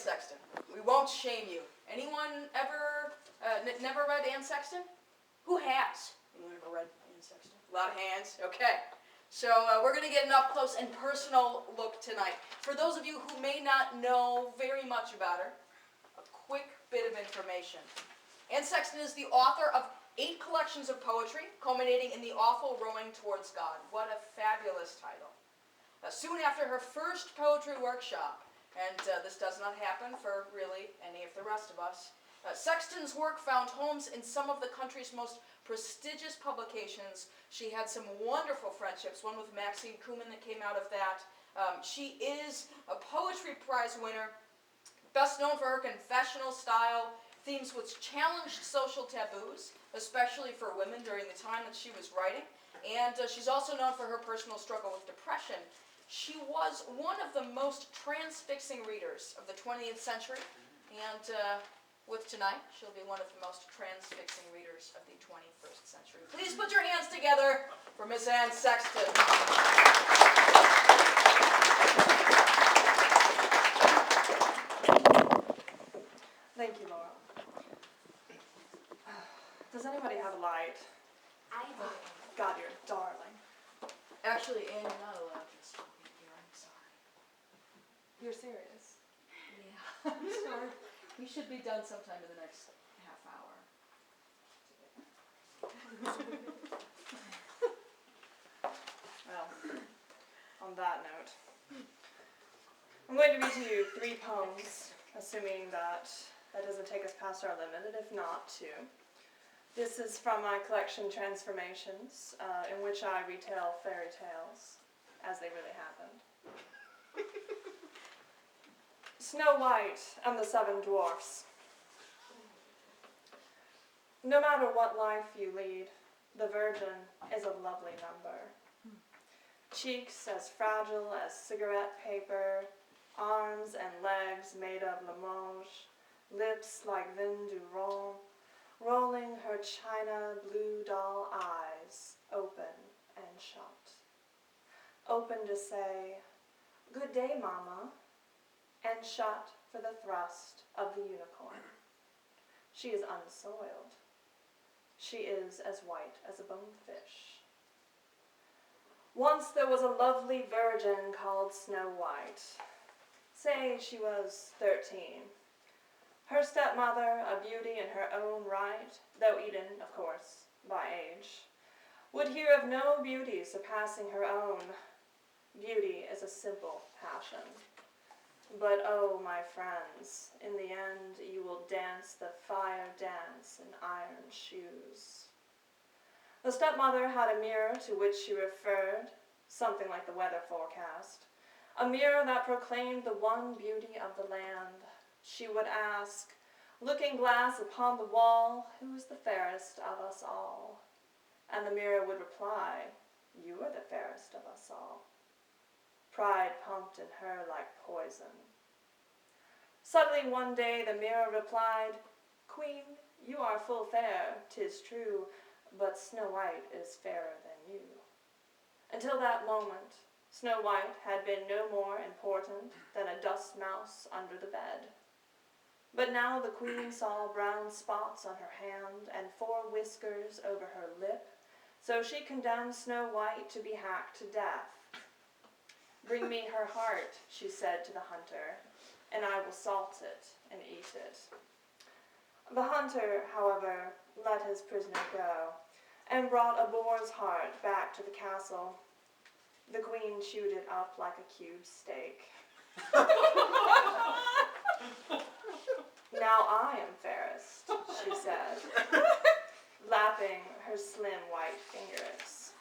Sexton. We won't shame you. Anyone ever never read Anne Sexton? Who has? Anyone ever read Anne Sexton? A lot of hands. Okay. So we're going to get an up-close and personal look tonight. For those of you who may not know very much about her, a quick bit of information. Anne Sexton is the author of 8 collections of poetry, culminating in the Avol Rowing Towards God. What a fabulous title. Soon after her first poetry workshop, and this does not happen for really any of the rest of us, Sexton's work found homes in some of the country's most prestigious publications. She had some wonderful friendships, one with Maxine Kumin that came out of that. She is a poetry prize winner, best known for her confessional style, themes which challenged social taboos, especially for women during the time that she was writing. And she's also known for her personal struggle with depression. She was one of the most transfixing readers of the 20th century, and with tonight, she'll be one of the most transfixing readers of the 21st century. Please put your hands together for Miss Anne Sexton. Thank you, Laura. Does anybody have a light? I do. God, you're darling. Actually, Anne, you're not allowed to smoke in here. I'm sorry. You're serious? Yeah, I'm sorry. We should be done sometime in the next half hour. Well, on that note, I'm going to read to you 3 poems, assuming that doesn't take us past our limit, and if not, 2. This is from my collection Transformations, in which I retell fairy tales as they really happened. Snow White and the 7 Dwarfs. No matter what life you lead, the Virgin is a lovely number. Cheeks as fragile as cigarette paper, arms and legs made of Limoges, lips like vin du rhum, rolling her china blue doll eyes open and shut. Open to say, "Good day, Mama," and shut for the thrust of the unicorn. She is unsoiled. She is as white as a bonefish. Once there was a lovely virgin called Snow White. Say she was 13. Her stepmother, a beauty in her own right, though eaten, of course, by age, would hear of no beauty surpassing her own. Beauty is a simple passion. But oh, my friends, in the end you will dance the fire dance in iron shoes. The stepmother had a mirror to which she referred, something like the weather forecast, a mirror that proclaimed the one beauty of the land. She would ask, looking glass upon the wall, "Who is the fairest of us all?" And the mirror would reply, "You are the fairest of us all." Pride pumped in her like poison. Suddenly one day the mirror replied, "Queen, you are full fair, 'tis true, but Snow White is fairer than you." Until that moment, Snow White had been no more important than a dust mouse under the bed. But now the queen saw brown spots on her hand and 4 whiskers over her lip, so she condemned Snow White to be hacked to death. "Bring me her heart," she said to the hunter, "and I will salt it and eat it." The hunter, however, let his prisoner go, and brought a boar's heart back to the castle. The queen chewed it up like a cube steak. "Now I am fairest," she said, lapping her slim white fingers.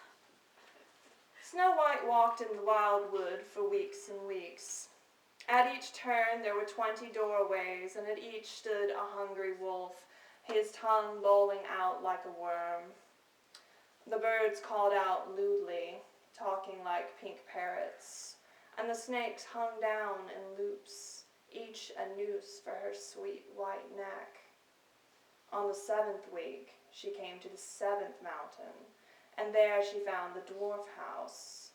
Snow White walked in the wild wood for weeks and weeks. At each turn there were 20 doorways, and at each stood a hungry wolf, his tongue lolling out like a worm. The birds called out lewdly, talking like pink parrots, and the snakes hung down in loops, each a noose for her sweet white neck. On the 7th week, she came to the 7th mountain, and there she found the dwarf house.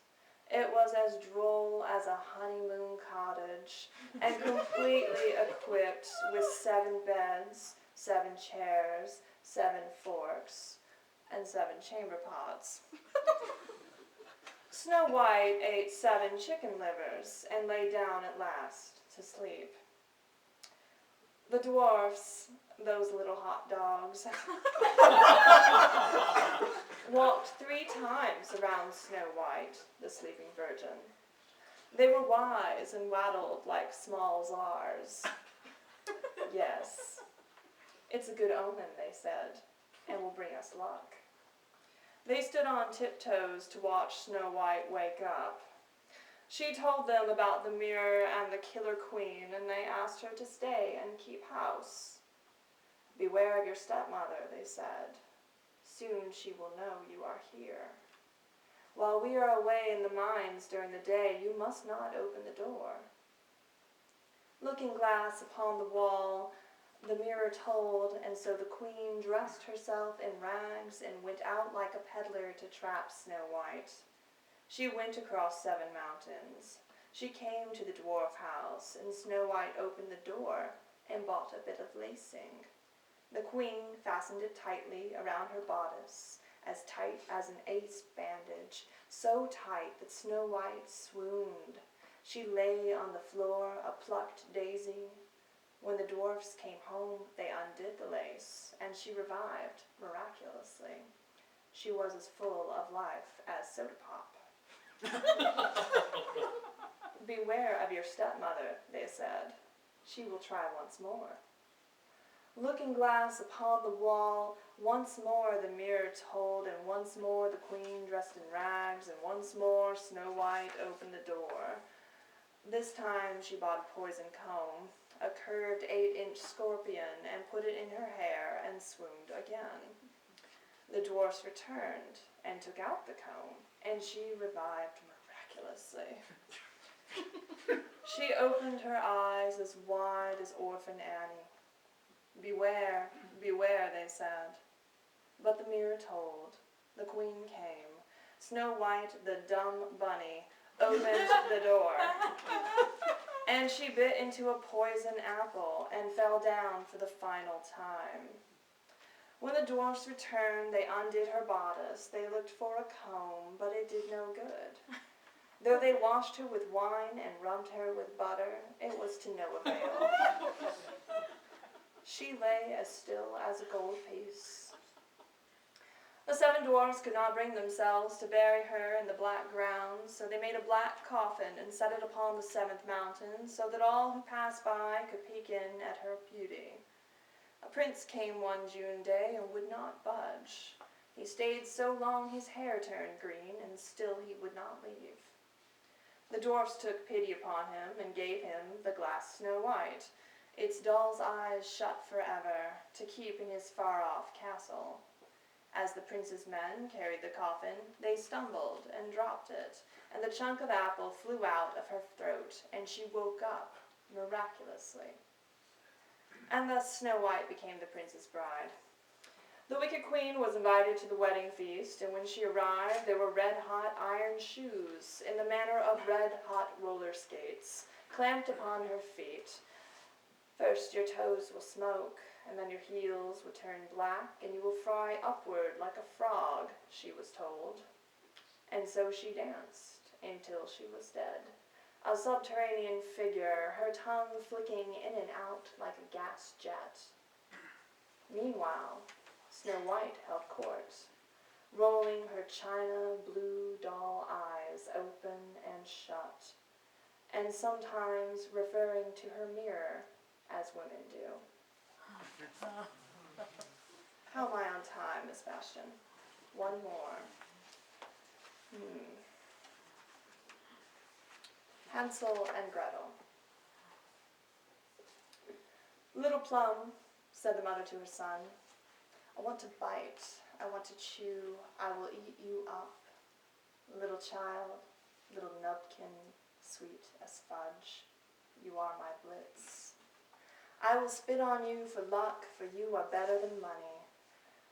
It was as droll as a honeymoon cottage, and completely equipped with 7 beds, 7 chairs, 7 forks, and 7 chamber pots. Snow White ate 7 chicken livers and lay down at last to sleep. The dwarfs, those little hot dogs, walked 3 times around Snow White, the sleeping virgin. They were wise and waddled like small czars. Yes, it's a good omen, they said, and will bring us luck. They stood on tiptoes to watch Snow White wake up. She told them about the mirror and the killer queen, and they asked her to stay and keep house. Beware of your stepmother, they said. Soon she will know you are here. While we are away in the mines during the day, you must not open the door. Looking glass upon the wall, the mirror told, and so the queen dressed herself in rags and went out like a peddler to trap Snow White. She went across 7 mountains. She came to the dwarf house, and Snow White opened the door and bought a bit of lacing. The queen fastened it tightly around her bodice, as tight as an ace bandage, so tight that Snow White swooned. She lay on the floor, a plucked daisy. When the dwarfs came home, they undid the lace, and she revived miraculously. She was as full of life as soda pop. Beware of your stepmother, they said. She will try once more. Looking glass upon the wall, once more the mirror told, and once more the queen dressed in rags, and once more Snow White opened the door. This time she bought a poison comb, a curved 8-inch scorpion, and put it in her hair and swooned again. The dwarfs returned and took out the comb, and she revived miraculously. She opened her eyes as wide as Orphan Annie. Beware, beware, they said. But the mirror told. The queen came. Snow White, the dumb bunny, opened the door. And she bit into a poison apple and fell down for the final time. When the dwarfs returned, they undid her bodice. They looked for a comb, but it did no good. Though they washed her with wine and rubbed her with butter, it was to no avail. She lay as still as a gold piece. The 7 dwarfs could not bring themselves to bury her in the black ground, so they made a black coffin and set it upon the 7th mountain, so that all who passed by could peek in at her beauty. A prince came one June day and would not budge. He stayed so long his hair turned green, and still he would not leave. The dwarfs took pity upon him and gave him the glass Snow White, its doll's eyes shut forever, to keep in his far-off castle. As the prince's men carried the coffin, they stumbled and dropped it, and the chunk of apple flew out of her throat, and she woke up miraculously. And thus Snow White became the prince's bride. The wicked queen was invited to the wedding feast, and when she arrived, there were red-hot iron shoes in the manner of red-hot roller skates, clamped upon her feet. First your toes will smoke, and then your heels will turn black, and you will fry upward like a frog, she was told. And so she danced until she was dead, a subterranean figure, her tongue flicking in and out like a gas jet. Meanwhile, Snow White held court, rolling her china blue doll eyes open and shut, and sometimes referring to her mirror as women do. How am I on time, Miss Bastian? One more. Hansel and Gretel. Little Plum, said the mother to her son, I want to bite, I want to chew, I will eat you up. Little child, little nubkin, sweet as fudge, you are my blitz. I will spit on you for luck, for you are better than money.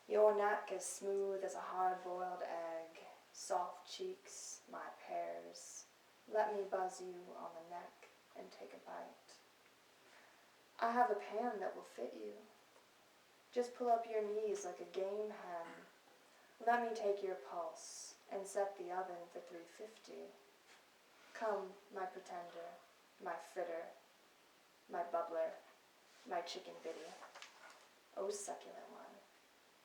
Your neck is smooth as a hard-boiled egg, soft cheeks, my pears. let me buzz you on the neck and take a bite. I have a pan that will fit you. Just pull up your knees like a game hen. Let me take your pulse and set the oven for 350. Come, my pretender, my fritter, my bubbler, my chicken bitty. O succulent one,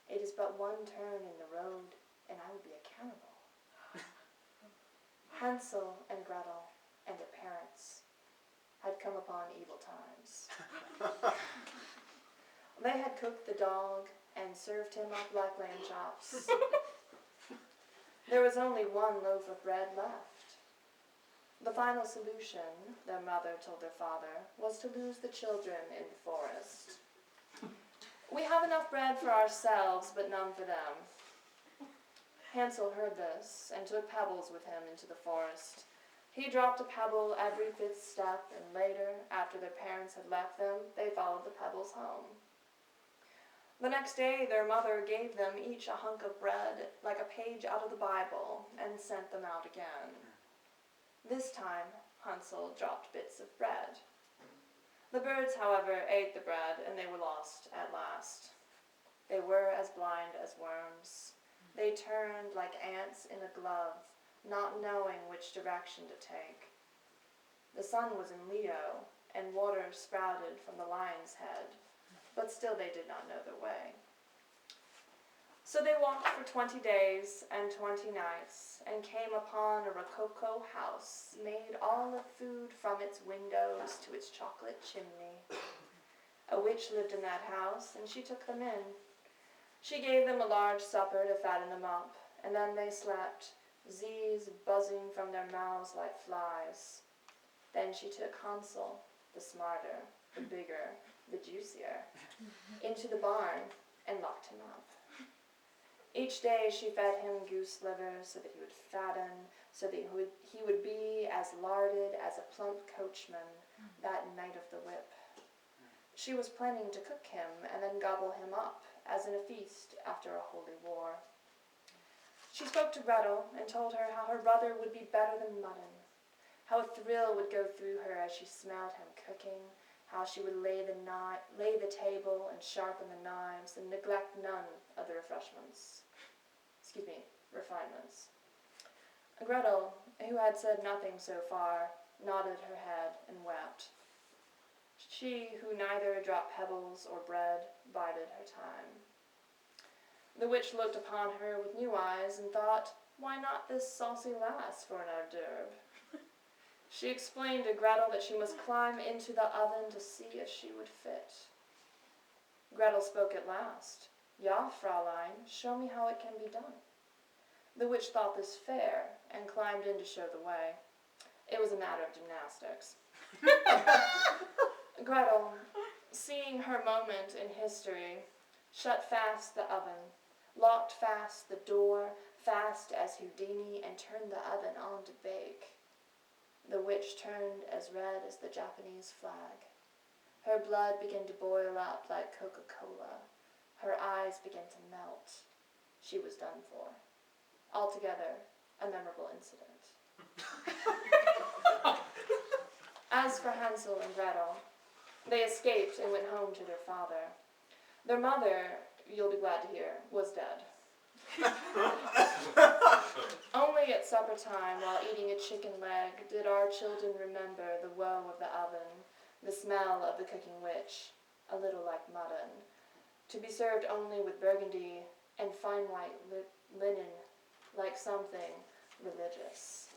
it is but one turn in the road, and I will be a cannibal. Hansel and Gretel and their parents had come upon evil times. They had cooked the dog and served him up like lamb chops. There was only one loaf of bread left. The final solution, their mother told their father, was to lose the children in the forest. We have enough bread for ourselves, but none for them. Hansel heard this and took pebbles with him into the forest. He dropped a pebble every 5th step, and later, after their parents had left them, they followed the pebbles home. The next day, their mother gave them each a hunk of bread, like a page out of the Bible, and sent them out again. This time, Hansel dropped bits of bread. The birds, however, ate the bread, and they were lost at last. They were as blind as worms. They turned like ants in a glove, not knowing which direction to take. The sun was in Leo, and water sprouted from the lion's head, but still they did not know their way. So they walked for 20 days and 20 nights, and came upon a rococo house made all of food from its windows to its chocolate chimney. A witch lived in that house, and she took them in. She gave them a large supper to fatten them up, and then they slept, Z's buzzing from their mouths like flies. Then she took Hansel, the smarter, the bigger, the juicier, into the barn and locked him up. Each day she fed him goose liver so that he would fatten, so that he would be as larded as a plump coachman that night of the whip. She was planning to cook him and then gobble him up, as in a feast after a holy war. She spoke to Gretel and told her how her brother would be better than mutton, how a thrill would go through her as she smelled him cooking, how she would lay the table and sharpen the knives and neglect none of the refinements. Gretel, who had said nothing so far, nodded her head and wept. She, who neither dropped pebbles or bread, bided her time. The witch looked upon her with new eyes and thought, why not this saucy lass for an hors d'oeuvre? She explained to Gretel that she must climb into the oven to see if she would fit. Gretel spoke at last. Ja, Fraulein, show me how it can be done. The witch thought this fair and climbed in to show the way. It was a matter of gymnastics. Gretel, seeing her moment in history, shut fast the oven, locked fast the door, fast as Houdini, and turned the oven on to bake. The witch turned as red as the Japanese flag. Her blood began to boil up like Coca-Cola. Her eyes began to melt. She was done for. Altogether, a memorable incident. As for Hansel and Gretel, they escaped and went home to their father. Their mother, you'll be glad to hear, was dead. Only at supper time, while eating a chicken leg, did our children remember the woe of the oven, the smell of the cooking witch, a little like mutton, to be served only with burgundy and fine white linen, like something religious.